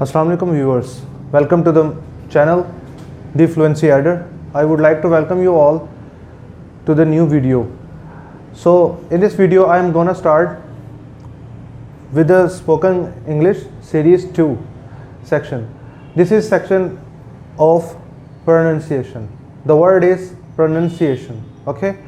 Assalaam-o-Alaaikum viewers, welcome to the channel The Fluency Adder. I would like to welcome you all to the new video. So in this video I am gonna start with the spoken English series 2 section. This is section of pronunciation. The word is pronunciation. Okay,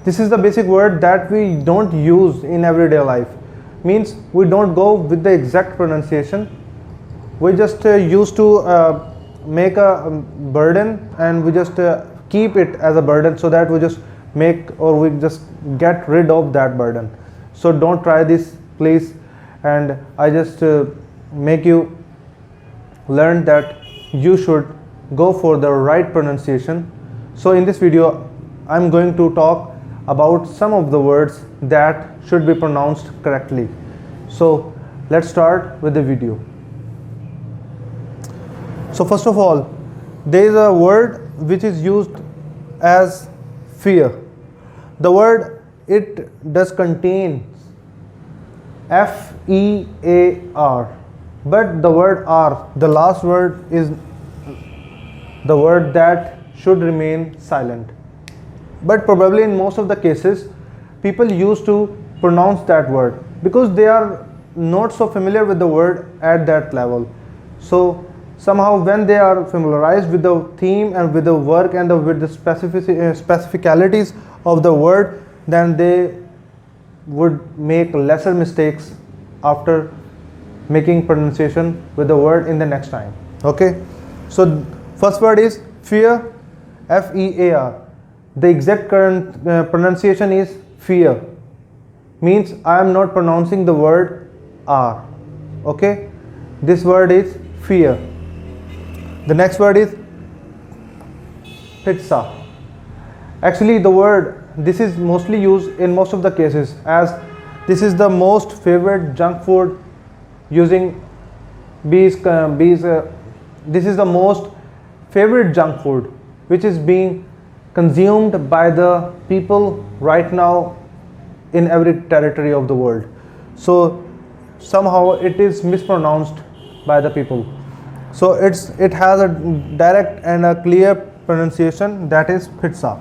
this is the basic word that we don't use in everyday life. Means we don't go with the exact pronunciation. We just used to make a burden and we just keep it as a burden, so that we just make or we just get rid of that burden. So don't try this please, and I just make you learn that you should go for the right pronunciation. So in this video I'm going to talk about some of the words that should be pronounced correctly. So let's start with the video. So first of all, there is a word which is used as fear. The word, it does contain F-E-A-R, but the word R, the last word, is the word that should remain silent. But probably in most of the cases people used to pronounce that word because they are not so familiar with the word at that level. So somehow when they are familiarized with the theme and with the work and with the specificalities of the word, then they would make lesser mistakes after making pronunciation with the word in the next time. Okay, so first word is fear, F-E-A-R. The exact current pronunciation is fear. Means I am not pronouncing the word R. Okay, this word is fear. The next word is pizza. Actually the word, this is mostly used in most of the cases, as this is the most favorite junk food using this is the most favorite junk food which is being consumed by the people right now in every territory of the world. So somehow it is mispronounced by the people. So it has a direct and a clear pronunciation, that is pizza.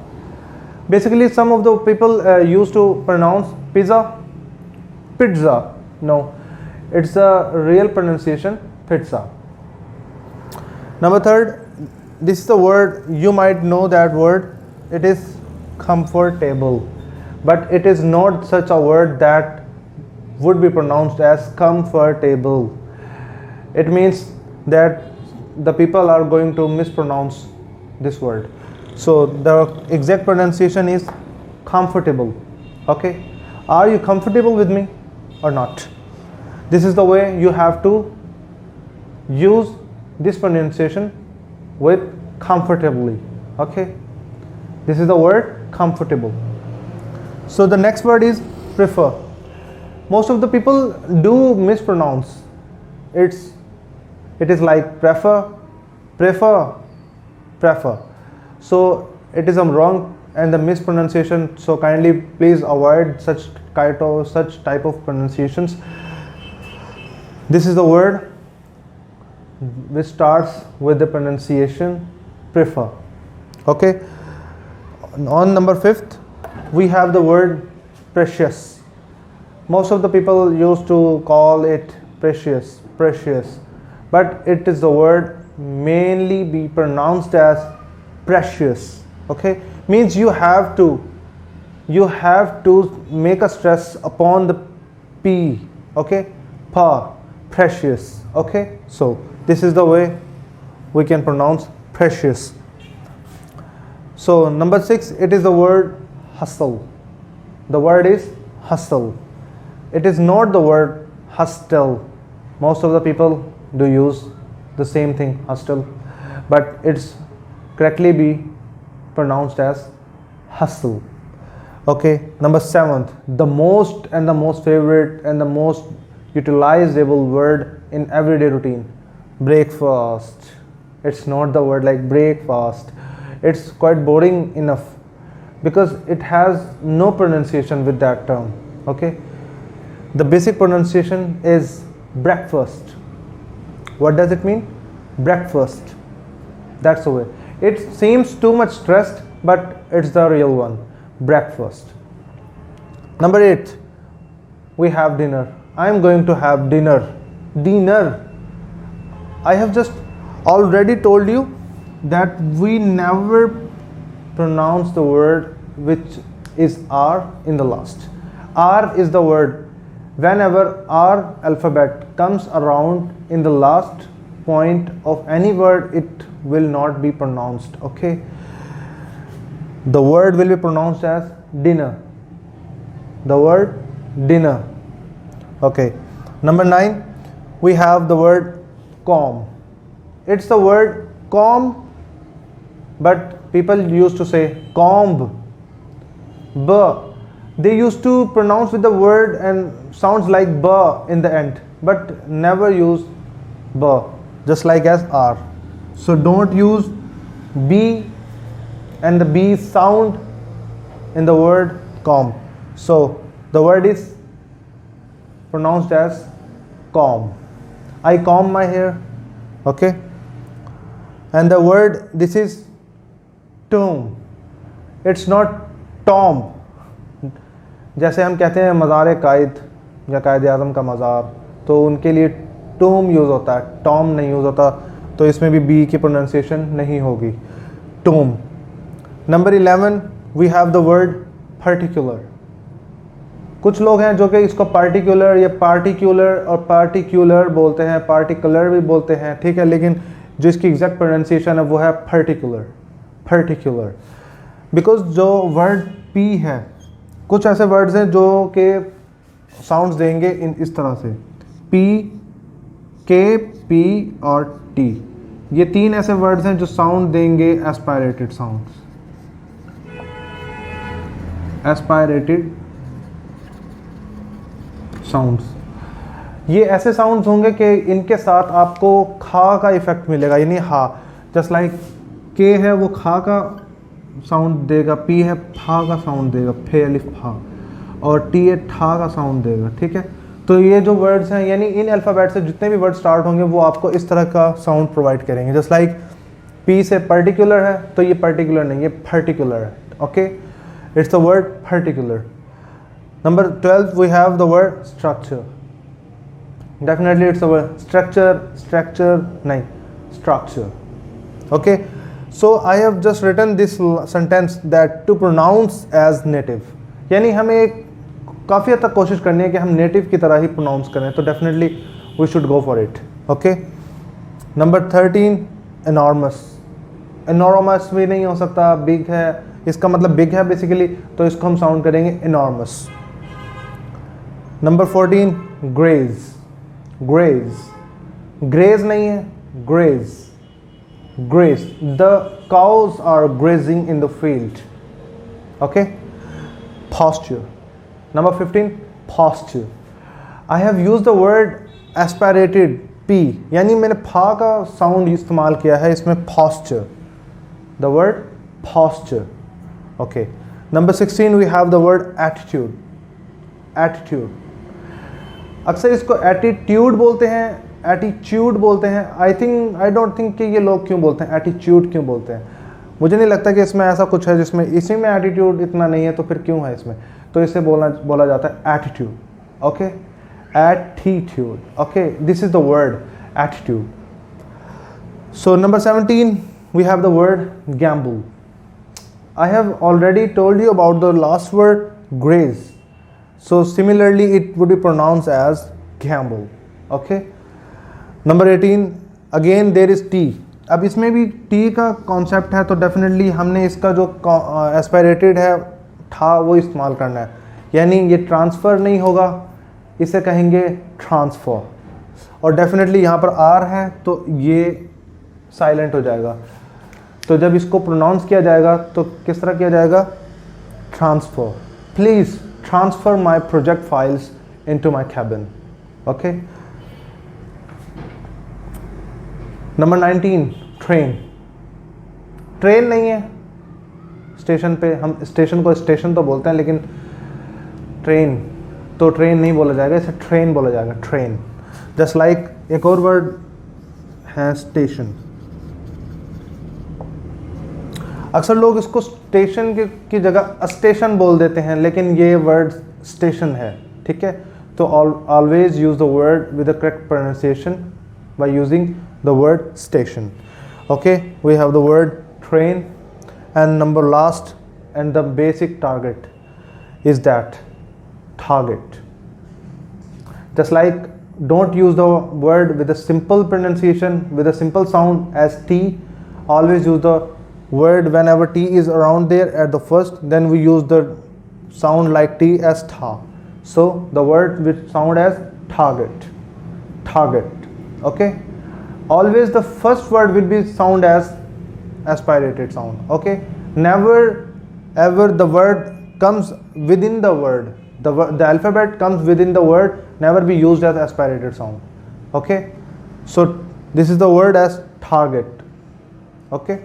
Basically some of the people used to pronounce pizza. No, it's a real pronunciation, pizza. Number third, this is the word, you might know that word. It is comfortable, but it is not such a word that would be pronounced as comfortable. It means that the people are going to mispronounce this word. So the exact pronunciation is comfortable. Okay, are you comfortable with me or not? This is the way you have to use this pronunciation, with comfortably. Okay, this is the word comfortable. So the next word is prefer. Most of the people do mispronounce. It is like prefer. So it is wrong and the mispronunciation. So kindly please avoid such type of pronunciations. This is the word which starts with the pronunciation prefer. Okay. On number 5th, we have the word precious. Most of the people used to call it precious, but it is the word mainly be pronounced as precious. Okay, means you have to make a stress upon the P. Okay, precious. Okay, so this is the way we can pronounce precious. So number 6, it is the word hustle. The word is hustle. It is not the word hustle. Most of the people do use the same thing, hustle, but it's correctly be pronounced as hustle. Okay, number 7th, the most favorite and the most utilizable word in everyday routine, breakfast. It's not the word like breakfast. It's quite boring enough because it has no pronunciation with that term. Okay, the basic pronunciation is breakfast. What does it mean? Breakfast. That's the way. It seems too much stressed, but it's the real one. Breakfast. Number 8, we have dinner. I'm going to have dinner. Dinner. I have just already told you that we never pronounce the word which is R in the last. R is the word. Whenever R alphabet comes around in the last point of any word, it will not be pronounced. Okay, the word will be pronounced as dinner. The word dinner. Okay, number 9, we have the word comb. It's the word comb, but people used to say comb. They used to pronounce with the word and sounds like b in the end, but never use b, just like as R. So don't use b and the b sound in the word comb. So the word is pronounced as comb. I comb my hair. Okay. And the word, this is tomb. It's not tomb. जैसे हम कहते हैं मज़ार कायद या कायद आज़म का मज़ार, तो उनके लिए टूम यूज़ होता है, टॉम नहीं यूज़ होता, तो इसमें भी बी की प्रोनाउंसिएशन नहीं होगी, tomb. Number 11, we have the word particular. कुछ लोग हैं जो कि इसको पार्टिकुलर या पार्टिकुलर और पार्टिकुलर बोलते हैं, पार्टिकुलर भी बोलते हैं, ठीक है, लेकिन जो इसकी एग्जैक्ट प्रोनाउंसिएशन है वो है पर्टिकुलर. पर्टिकुलर बिकॉज जो वर्ड पी है, कुछ ऐसे वर्ड्स हैं जो के साउंड्स देंगे इस तरह से, पी, के, पी और टी. ये 3 ऐसे वर्ड्स हैं जो साउंड देंगे एस्पायरेटेड साउंड्स. एस्पायरेटेड साउंड्स, ये ऐसे साउंड्स होंगे कि इनके साथ आपको खा का इफेक्ट मिलेगा, यानी हा. जस्ट लाइक के है वो खा का साउंड देगा, पी है फा का साउंड देगा, फे अलिफ फा, और टी है ठा का साउंड देगा. ठीक है, तो ये जो वर्ड्स हैं, यानी इन अल्फ़ाबेट से जितने भी वर्ड स्टार्ट होंगे वो आपको इस तरह का साउंड प्रोवाइड करेंगे. जस्ट लाइक पी से पर्टिकुलर है, तो ये पर्टिकुलर नहीं, ये पर्टिकुलर है. Okay, it's the word particular. Number 12, we have the word structure. Definitely it's the word structure. Structure नहीं, structure. Okay, so I have just written this sentence that to pronounce as native, यानी हमें एक काफ़ी हद तक कोशिश करनी है कि हम नेटिव की तरह ही प्रोनाउंस करें, तो definitely we should go for it. Okay, number 13, enormous. Enormous भी नहीं हो सकता, बिग है, इसका मतलब बिग है बेसिकली, तो इसको हम साउंड करेंगे enormous. Number 14, graze. Graze, graze नहीं है, graze. Graze. The cows are grazing in the field. Okay. Posture. Number 15, posture. I have used the word aspirated P, यानी मैंने फा का साउंड इस्तेमाल किया है इसमें, posture. The word posture. Okay. Number 16, we have the word attitude. Attitude. अक्सर इसको एटीट्यूड बोलते हैं, एटीट्यूड बोलते हैं. आई डोंट थिंक कि ये लोग क्यों बोलते हैं एटीट्यूड, क्यों बोलते हैं, मुझे नहीं लगता कि इसमें ऐसा कुछ है जिसमें इसी में एटीट्यूड इतना नहीं है, तो फिर क्यों है इसमें, तो इसे बोला जाता है attitude. Okay, attitude. Okay, this is the word attitude. So number 17, we have the word gamble. I have already told you about the last word graze, so similarly it would be pronounce as gamble. Okay. Number 18, again there is T. अब इसमें भी T का concept है, तो definitely हमने इसका जो aspirated है था वो इस्तेमाल करना है, यानी ये ट्रांसफ़र नहीं होगा, इसे कहेंगे ट्रांसफ़र. और डेफिनेटली यहाँ पर आर है तो ये साइलेंट हो जाएगा, तो जब इसको प्रोनाउंस किया जाएगा तो किस तरह किया जाएगा, transfer. Please transfer my project files into my cabin. Okay. Number 19, train. Train नहीं है स्टेशन पे, हम स्टेशन को स्टेशन तो बोलते हैं, लेकिन ट्रेन तो ट्रेन नहीं बोला जाएगा, इसे ट्रेन बोला जाएगा, ट्रेन. जस्ट लाइक एक और वर्ड है स्टेशन। अक्सर लोग इसको स्टेशन की जगह स्टेशन बोल देते हैं, लेकिन ये वर्ड स्टेशन है, ठीक है। तो always use the word with the correct pronunciation by using the word station. Okay, we have the word train, and number last and the basic target is that target. Just like don't use the word with a simple pronunciation, with a simple sound as T. Always use the word whenever T is around there at the first, then we use the sound like T as tha. So the word which sound as target, target. Okay, always the first word will be sound as aspirated sound. Okay, never ever the word comes within the word, the alphabet comes within the word, never be used as aspirated sound. Okay, so this is the word as target. Okay,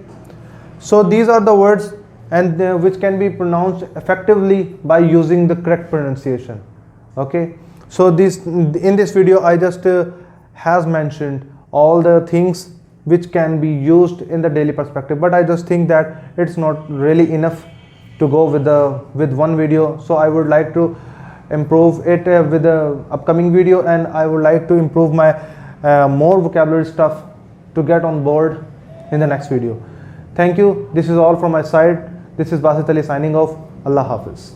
so these are the words and which can be pronounced effectively by using the correct pronunciation. Okay, so this in this video I just has mentioned all the things which can be used in the daily perspective, but I just think that it's not really enough to go with one video. So I would like to improve it with the upcoming video, and I would like to improve my more vocabulary stuff to get on board in the next video. Thank you. This is all from my side. This is Basit Ali signing off. Allah Hafiz.